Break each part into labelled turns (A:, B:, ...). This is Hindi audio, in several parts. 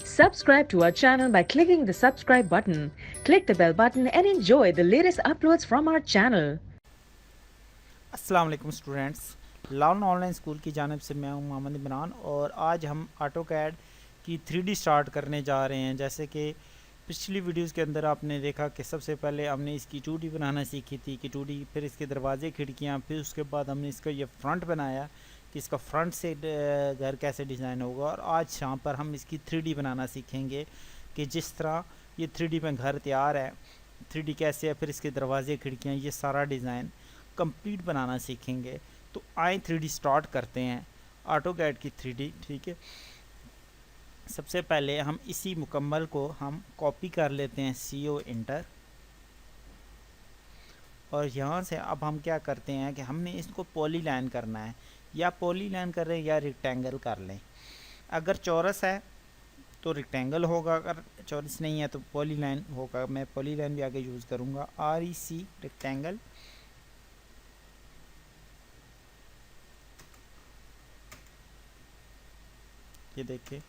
A: Subscribe to our channel by clicking the subscribe button. Click the bell button and enjoy the latest uploads from our channel.
B: अस्सलाम वालेकुम स्टूडेंट्स, लर्न ऑनलाइन स्कूल की जानिब से मैं हूं मोहम्मद इमरान और आज हम ऑटोकैड की 3D स्टार्ट करने जा रहे हैं। जैसे कि पिछली वीडियोस के अंदर आपने देखा कि सबसे पहले हमने इसकी 2D बनाना सीखी थी कि 2D, फिर इसके दरवाजे खिड़कियां, फिर उसके बाद हमने इसका ये फ्रंट बनाया कि इसका फ्रंट से घर कैसे डिज़ाइन होगा। और आज यहाँ पर हम इसकी 3D बनाना सीखेंगे कि जिस तरह ये 3D में घर तैयार है, 3D कैसे है, फिर इसके दरवाजे खिड़कियाँ, ये सारा डिज़ाइन कंप्लीट बनाना सीखेंगे। तो आए 3D स्टार्ट करते हैं ऑटोकैड की 3D। ठीक है, सबसे पहले हम इसी मुकम्मल को हम कॉपी कर लेते हैं CO इंटर, और यहाँ से अब हम क्या करते हैं कि हमने इसको पॉलीलाइन करना है। या पॉलीलाइन कर रहे हैं या रेक्टेंगल कर लें। अगर चौरस है तो रेक्टेंगल होगा, अगर चौरस नहीं है तो पॉलीलाइन होगा। मैं पॉलीलाइन भी आगे यूज़ करूँगा, REC रेक्टेंगल। ये देखिए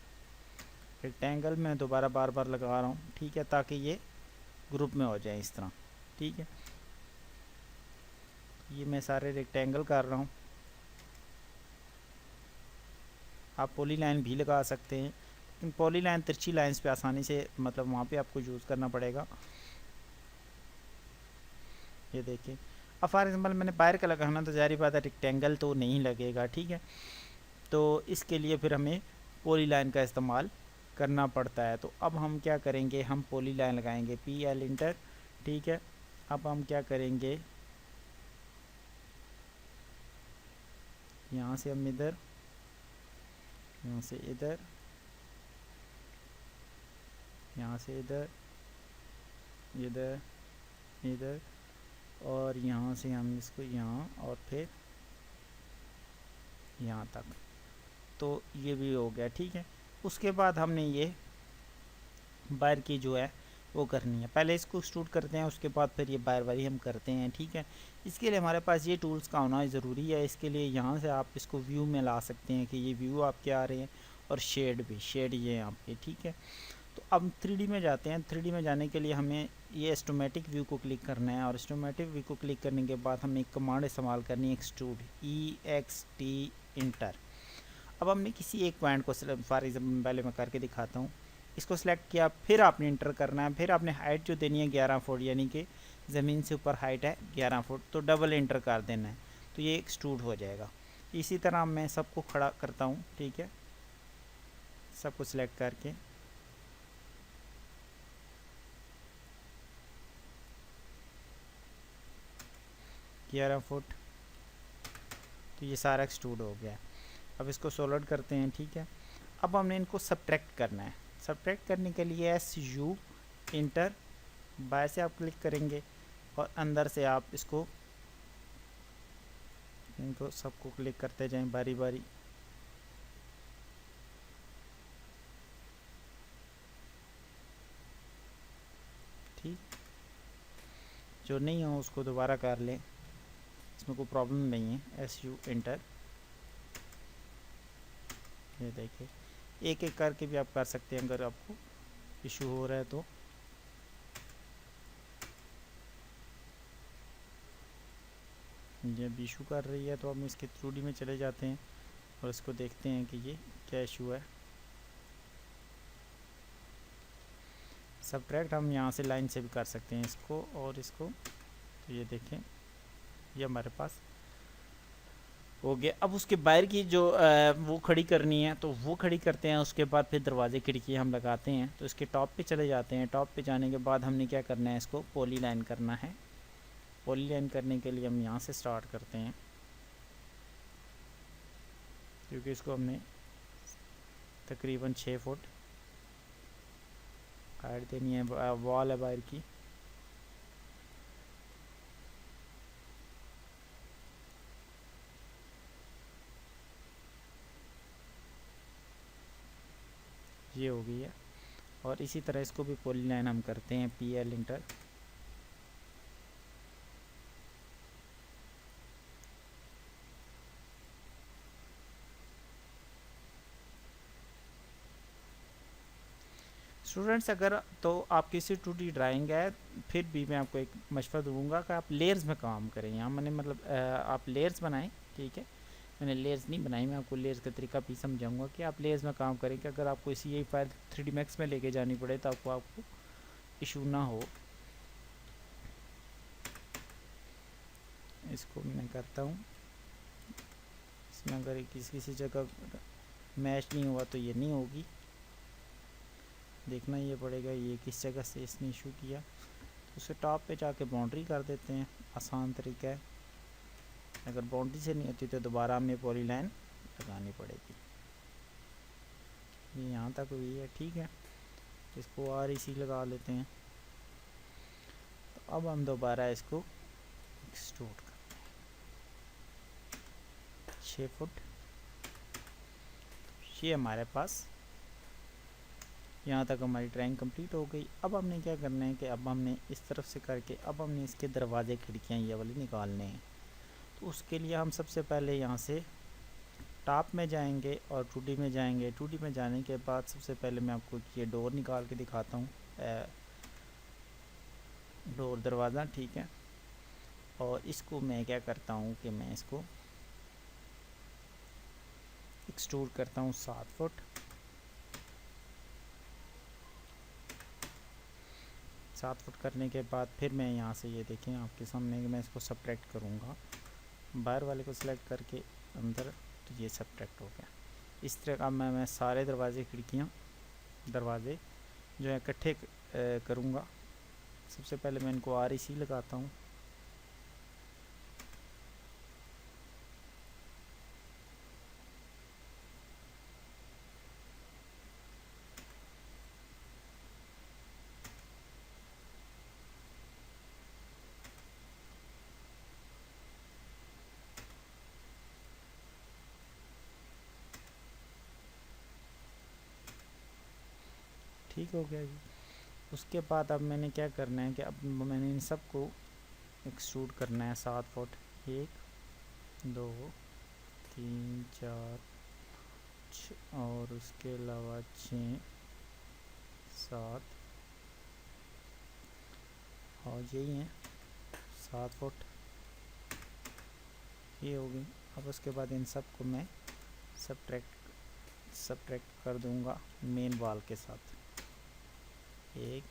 B: रेक्टेंगल में दोबारा बार बार लगा रहा हूँ, ठीक है, ताकि ये ग्रुप में हो जाए इस तरह। ठीक है, ये मैं सारे रेक्टेंगल कर रहा हूँ। आप पॉली लाइन भी लगा सकते हैं, लेकिन पॉली लाइन तिरछी लाइंस पे आसानी से, मतलब वहाँ पे आपको यूज़ करना पड़ेगा। ये देखिए, अब फॉर एग्जाम्पल मैंने बाहर का लगाना तो जारी बात है रेक्टेंगल तो नहीं लगेगा। ठीक है, तो इसके लिए फिर हमें पॉली लाइन का इस्तेमाल करना पड़ता है। तो अब हम क्या करेंगे, हम पॉली लाइन लगाएंगे, PL इंटर। ठीक है, अब हम क्या करेंगे, यहाँ से हम इधर, यहाँ से इधर, यहाँ से इधर, इधर, इधर, और यहाँ से हम इसको यहाँ और फिर यहाँ तक। तो ये भी हो गया। ठीक है, उसके बाद हमने ये बाहर की जो है वो करनी है। पहले इसको एक्सट्रूड करते हैं, उसके बाद फिर ये बार बारी हम करते हैं। ठीक है, इसके लिए हमारे पास ये टूल्स का होना ज़रूरी है। इसके लिए यहाँ से आप इसको व्यू में ला सकते हैं कि ये व्यू आपके आ रहे हैं, और शेड भी, शेड ये यहाँ पे। ठीक है, तो अब 3D में जाते हैं। 3D में जाने के लिए हमें ये एस्टोमेटिक व्यू को क्लिक करना है, और एस्टोमेटिक व्यू को क्लिक करने के बाद हमें एक कमांड इस्तेमाल करनी है, एक्सट्रूड, EXT इंटर। अब हमने किसी एक पॉइंट को, फॉर एग्जाम्पल पहले मैं करके दिखाता हूँ, इसको सिलेक्ट किया, फिर आपने इंटर करना है। फिर आपने हाइट जो देनी है 11 फुट, यानी कि ज़मीन से ऊपर हाइट है 11 फुट, तो डबल इंटर कर देना है, तो ये एक्सट्रूड हो जाएगा। इसी तरह मैं सबको खड़ा करता हूँ। ठीक है, सबको सिलेक्ट करके 11 फुट, तो ये सारा एक्सट्रूड हो गया। अब इसको सॉलिड करते हैं। ठीक है, अब हमने इनको सब्ट्रैक्ट करना है। सब्ट्रैक्ट करने के लिए SU इंटर, बाय से आप क्लिक करेंगे और अंदर से आप इसको, इनको सबको क्लिक करते जाएं बारी बारी। ठीक, जो नहीं हो उसको दोबारा कर लें, इसमें कोई प्रॉब्लम नहीं है। SU इंटर, ये देखिए, एक एक करके भी आप कर सकते हैं अगर आपको इशू हो रहा है तो। ये भी इशू कर रही है तो हम इसके 3D में चले जाते हैं और इसको देखते हैं कि ये क्या इशू है। सब्ट्रैक्ट हम यहाँ से लाइन से भी कर सकते हैं इसको और इसको। तो ये देखें, ये हमारे पास हो गया। अब उसके बाहर की जो वो खड़ी करनी है तो वो खड़ी करते हैं। उसके बाद फिर दरवाजे खिड़की हम लगाते हैं। तो इसके टॉप पे चले जाते हैं। टॉप पे जाने के बाद हमने क्या करना है, इसको पॉली लाइन करना है। पॉली लाइन करने के लिए हम यहाँ से स्टार्ट करते हैं, क्योंकि इसको हमने तकरीबन 6 फुट हाइट देनी है, वॉल है बाहर की। ये हो गई है, और इसी तरह इसको भी पॉली लाइन हम करते हैं, PL इंटर। स्टूडेंट्स अगर तो आपकी सी 2D ड्राइंग है, फिर भी मैं आपको एक मशवरा दूंगा कि आप लेयर्स में काम करें। यहाँ मैंने मतलब आप लेयर्स बनाएं, ठीक है। मैंने लेयर्स नहीं बनाई, मैं आपको लेयर्स का तरीका भी समझाऊंगा कि आप लेयर्स में काम करें कि अगर आपको इसी यही फाइल 3D Max में लेके जानी पड़े तो आपको इशू ना हो। इसको मैं करता हूँ, इसमें अगर किसी जगह मैच नहीं हुआ तो ये नहीं होगी, देखना ये पड़ेगा ये किस जगह से इसने इशू किया। तो उसे टॉप पे जाके बाउंड्री कर देते हैं, आसान तरीका है। अगर बाउंड्री से नहीं होती तो दोबारा हमें पॉली लाइन लगानी पड़ेगी। ये यहाँ तक हुई है, ठीक है। इसको REC लगा लेते हैं। तो अब हम दोबारा इसको एक्सट्रूड करते हैं 6 फुट। ये हमारे पास यहाँ तक हमारी ड्राइंग कंप्लीट हो गई। अब हमने क्या करना है कि अब हमने इस तरफ से करके अब हमने इसके दरवाजे खिड़कियाँ ये वाली निकालने हैं। तो उसके लिए हम सबसे पहले यहाँ से टॉप में जाएंगे और 2D में जाएंगे। 2D में जाने के बाद सबसे पहले मैं आपको ये डोर निकाल के दिखाता हूँ, डोर दरवाज़ा, ठीक है। और इसको मैं क्या करता हूँ कि मैं इसको एक्सट्रूड करता हूँ 7 फुट। 7 फुट करने के बाद फिर मैं यहाँ से ये देखें आपके सामने कि मैं इसको सब्ट्रैक्ट करूँगा, बाहर वाले को सिलेक्ट करके अंदर, तो ये सब्ट्रैक्ट हो गया। इस तरह का मैं सारे दरवाजे जो है इकट्ठे करूँगा। सबसे पहले मैं इनको REC लगाता हूँ। ठीक हो गया जी। उसके बाद अब मैंने क्या करना है कि अब मैंने इन सब को एक्सट्रूड करना है 7 फुट। 1 2 3 4 और उसके अलावा 6 7 और यही है 7 फुट, ये हो गई। अब उसके बाद इन सब को मैं सब्ट्रैक्ट कर दूंगा मेन वॉल के साथ। 1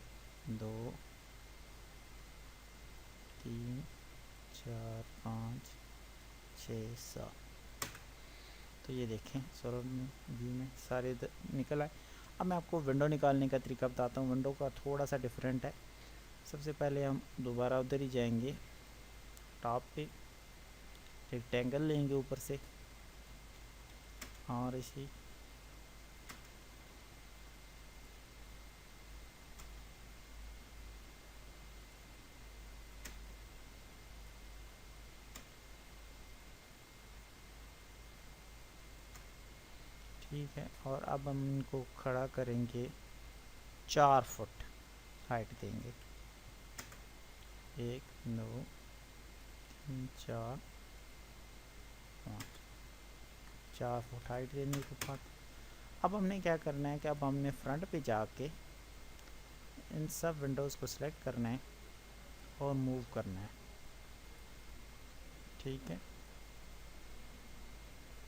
B: 2 3 4 5 6 7। तो ये देखें सराउंड व्यू में सारे निकल आए। अब मैं आपको विंडो निकालने का तरीका बताता हूँ। विंडो का थोड़ा सा डिफरेंट है। सबसे पहले हम दोबारा उधर ही जाएंगे, टॉप पे रेक्टेंगल लेंगे ऊपर से और इसी ठीक है। और अब हम इनको खड़ा करेंगे 4 फुट हाइट देंगे। 1 2 3 4 5 4 फुट हाइट देने के बाद अब हमने क्या करना है कि अब हमने फ्रंट पे जाके इन सब विंडोज़ को सिलेक्ट करना है और मूव करना है, ठीक है।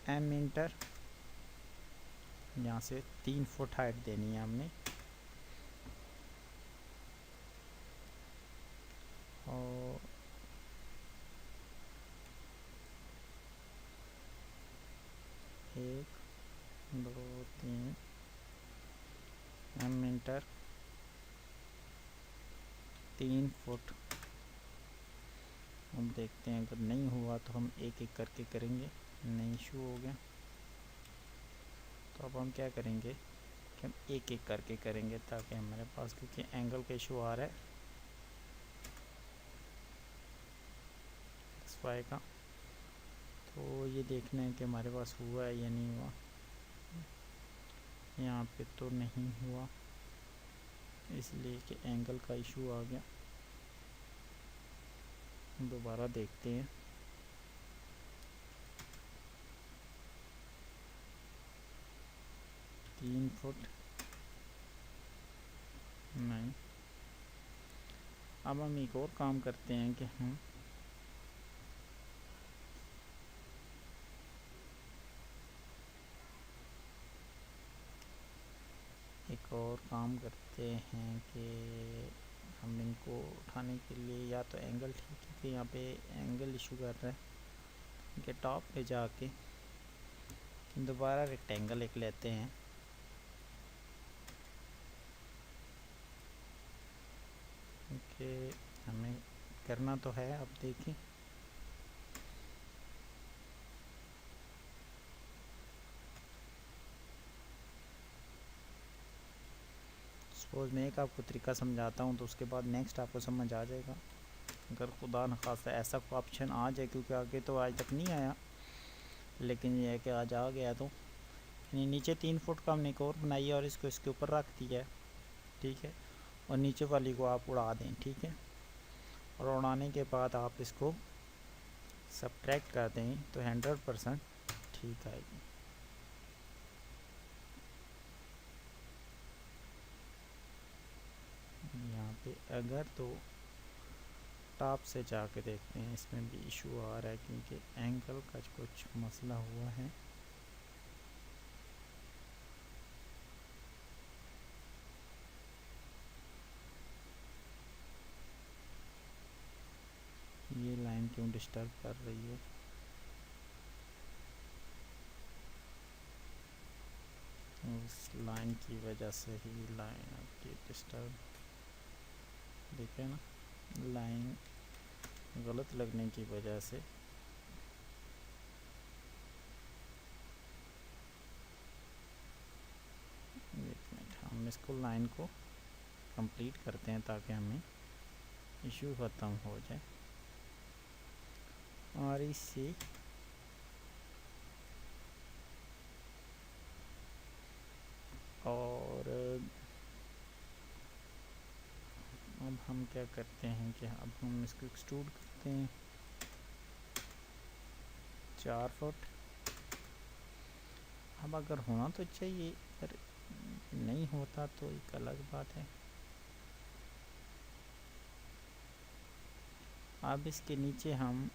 B: एम इंटर, यहाँ से 3 फुट हाइट देनी है हमने और 1 2 3 एम इंटर 3 फुट। हम देखते हैं अगर नहीं हुआ तो हम एक एक करके करेंगे, नहीं इशू हो गया। तो अब हम क्या करेंगे कि हम एक एक करके करेंगे ताकि हमारे पास, क्योंकि एंगल का इशू आ रहा है XY का, तो ये देखना है कि हमारे पास हुआ है या नहीं हुआ। यहाँ पे तो नहीं हुआ इसलिए कि एंगल का इशू आ गया। दोबारा देखते हैं। तीन फुट नहीं, अब हम एक और काम करते हैं कि हम एक और काम करते हैं कि हम इनको उठाने के लिए या तो एंगल ठीक है कि यहाँ पे एंगल इशू कर रहा है, इनके टॉप पे जाके दोबारा रेक्टेंगल एक लेते हैं। कि हमें करना तो है, अब देखिए सपोज मैं एक आपको तरीका समझाता हूँ तो उसके बाद नेक्स्ट आपको समझ आ जाएगा। अगर खुदा न खास्ता ऐसा कोई ऑप्शन आ जाए, क्योंकि आगे तो आज तक नहीं आया, लेकिन ये है कि आज आ गया, तो नीचे 3 फुट का हमने एक और बनाई है और इसको इसके ऊपर रख दिया है, ठीक है। और नीचे वाली को आप उड़ा दें, ठीक है। और उड़ाने के बाद आप इसको सब्ट्रैक्ट कर दें तो 100% ठीक आएगी। यहाँ पे अगर तो टॉप से जाके देखते हैं, इसमें भी इशू आ रहा है क्योंकि एंगल का कुछ मसला हुआ है। ये लाइन क्यों डिस्टर्ब कर रही है? उस लाइन की वजह से ही लाइन आपकी डिस्टर्ब, देखे ना, लाइन गलत लगने की वजह से। एक मिनट, हम इसको लाइन को कंप्लीट करते हैं ताकि हमें इशू ख़त्म हो जाए। और इससे और अब हम क्या करते हैं कि अब हम इसको एक्सट्रूड करते हैं 4 फुट। अब अगर होना तो चाहिए, अगर नहीं होता तो एक अलग बात है। अब इसके नीचे हम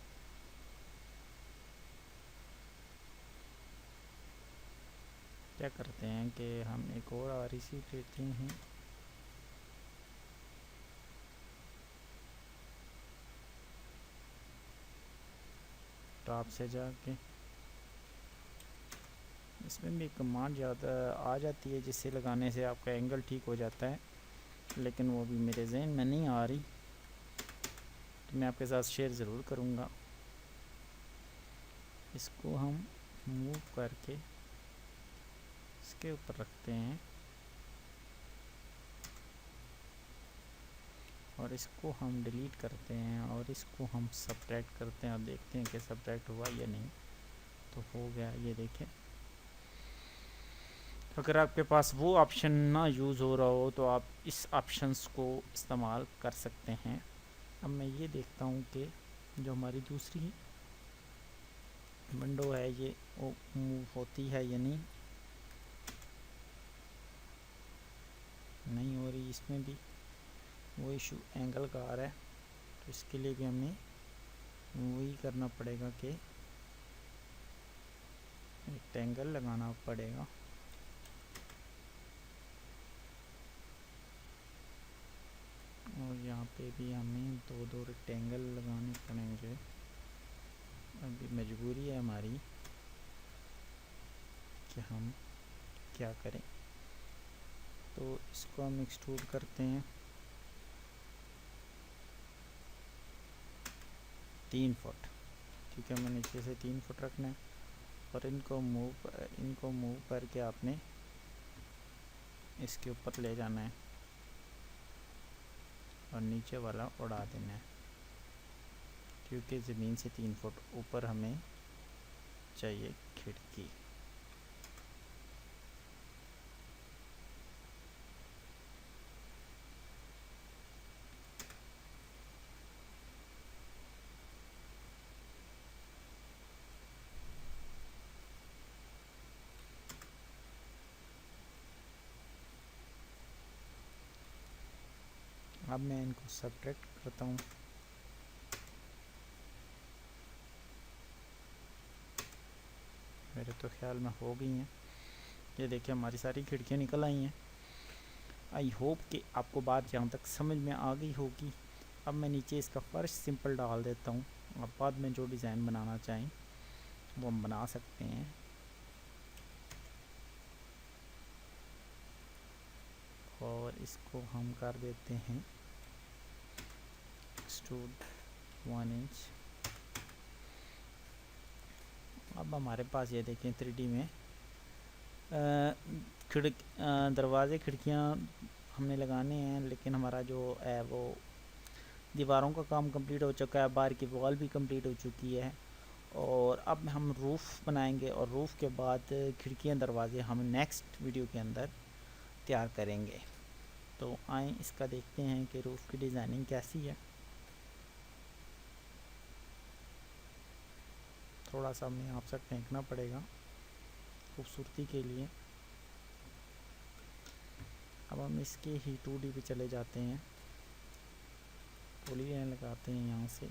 B: क्या करते हैं कि हम एक और आरईसी लेते हैं, टॉप से जाके इसमें भी कमांड ज़्यादा आ जाती है जिससे लगाने से आपका एंगल ठीक हो जाता है, लेकिन वो भी मेरे जहन में नहीं आ रही, तो मैं आपके साथ शेयर ज़रूर करूँगा। इसको हम मूव करके इसके ऊपर रखते हैं और इसको हम डिलीट करते हैं और इसको हम सब्ट्रैक्ट करते हैं और देखते हैं कि सब्ट्रैक्ट हुआ या नहीं। तो हो गया, ये देखें। अगर आपके पास वो ऑप्शन ना यूज़ हो रहा हो तो आप इस ऑप्शंस को इस्तेमाल कर सकते हैं। अब मैं ये देखता हूँ कि जो हमारी दूसरी विंडो है ये वो मूव होती है या नहीं। नहीं हो रही, इसमें भी वो इशू एंगल का आ रहा है, तो इसके लिए भी हमें वही करना पड़ेगा कि रेक्टेंगल लगाना पड़ेगा। और यहाँ पे भी हमें दो रेक्टेंगल लगाने पड़ेंगे। अभी मजबूरी है हमारी कि हम क्या करें, तो इसको हम एक्सट्रूड करते हैं 3 फुट, ठीक है। हमें नीचे से 3 फुट रखना है और इनको मूव करके आपने इसके ऊपर ले जाना है और नीचे वाला उड़ा देना है, क्योंकि ज़मीन से 3 फुट ऊपर हमें चाहिए खिड़की। अब मैं इनको सब्ट्रैक्ट करता हूँ। मेरे तो ख्याल में हो गई हैं। ये देखिए हमारी सारी खिड़कियाँ निकल आई हैं। आई होप कि आपको बात यहाँ तक समझ में आ गई होगी। अब मैं नीचे इसका फर्श सिंपल डाल देता हूँ, और बाद में जो डिज़ाइन बनाना चाहें वो हम बना सकते हैं। और इसको हम कर देते हैं एक्सट्रूड 1 इंच। अब हमारे पास ये देखें 3D में दरवाजे खिड़कियाँ हमने लगाने हैं, लेकिन हमारा जो है वो दीवारों का काम कंप्लीट हो चुका है, बाहर की वॉल भी कंप्लीट हो चुकी है। और अब हम रूफ़ बनाएंगे, और रूफ़ के बाद खिड़कियाँ दरवाजे हम नेक्स्ट वीडियो के अंदर तैयार करेंगे। तो आएँ इसका देखते हैं कि रूफ़ की डिज़ाइनिंग कैसी है। थोड़ा सा हमें आपसे फेंकना पड़ेगा खूबसूरती के लिए। अब हम इसके ही 2D पे चले जाते हैं, पॉलीलाइन लगाते हैं यहाँ से।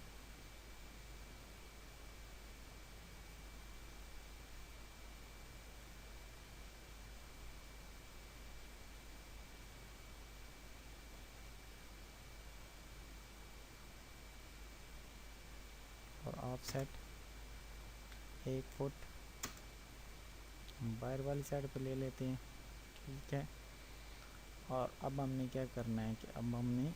B: और ऑफसेट 1 फुट हम बाहर वाली साइड पे ले लेते हैं, ठीक है। और अब हमने क्या करना है कि अब हमने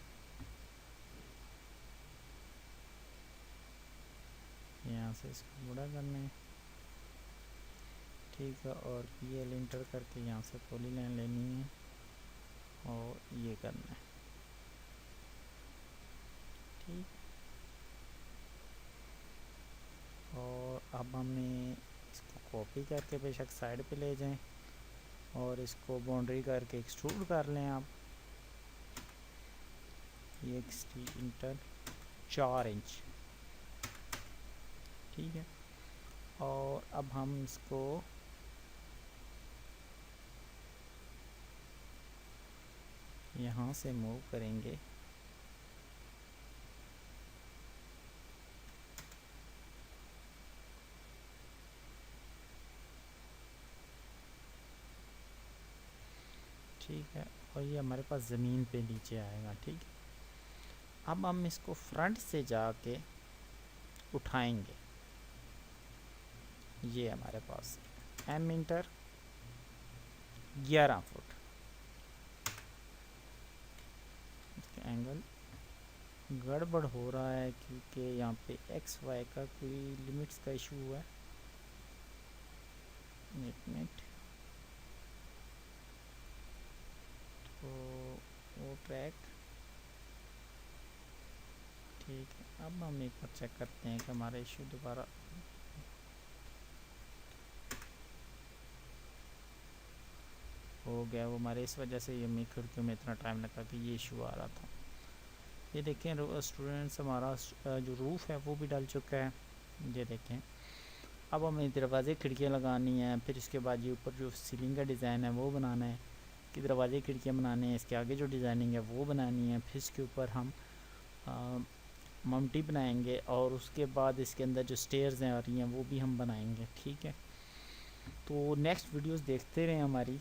B: यहाँ से इसको बड़ा करना है, ठीक है। और ये लिंटर करके यहाँ से पॉलीलाइन लेनी है और ये करना है, ठीक। और अब हमने इसको कॉपी करके बेशक साइड पे ले जाएं, और इसको बाउंड्री करके एक्सट्रूड कर लें आप। ये इंटर 4 इंच, ठीक है। और अब हम इसको यहाँ से मूव करेंगे, ठीक है। और ये हमारे पास ज़मीन पे नीचे आएगा, ठीक है। अब हम इसको फ्रंट से जाके उठाएंगे। ये हमारे पास एम इंटर 11 फुट। इसका एंगल गड़बड़ हो रहा है क्योंकि यहाँ पे एक्स वाई का कोई लिमिट्स का इशू हुआ है। एक मिनट, तो वो ट्रैक, ठीक है। अब हम एक बार चेक करते हैं कि हमारा इशू दोबारा हो गया। वो हमारे इस वजह से ये हमें खिड़कियों में इतना टाइम लगा कि ये इशू आ रहा था। ये देखें स्टूडेंट्स, हमारा जो रूफ़ है वो भी डल चुका है, ये देखें। अब हमें दरवाजे खिड़कियाँ लगानी है, फिर इसके बाद ये ऊपर जो सीलिंग का डिज़ाइन है वो बनाना है, कि दरवाजे खिड़कियाँ बनाने हैं। इसके आगे जो डिज़ाइनिंग है वो बनानी है, फिर इसके ऊपर हम ममटी बनाएंगे, और उसके बाद इसके अंदर जो स्टेयर्स हैं आ रही हैं वो भी हम बनाएंगे, ठीक है। तो नेक्स्ट वीडियोस देखते रहें हमारी,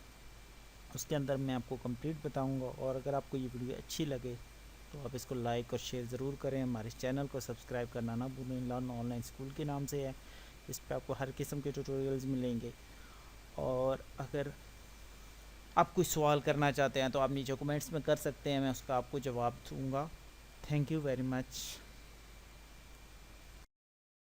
B: उसके अंदर मैं आपको कंप्लीट बताऊंगा। और अगर आपको ये वीडियो अच्छी लगे तो आप इसको लाइक और शेयर ज़रूर करें। हमारे चैनल को सब्सक्राइब करना ना भूलें। लर्न ऑनलाइन स्कूल के नाम से है, इस पर आपको हर किस्म के ट्यूटोरियल्स मिलेंगे। और अगर आप कोई सवाल करना चाहते हैं तो आप नीचे कमेंट्स में कर सकते हैं, मैं उसका आपको जवाब दूँगा। Thank you very much.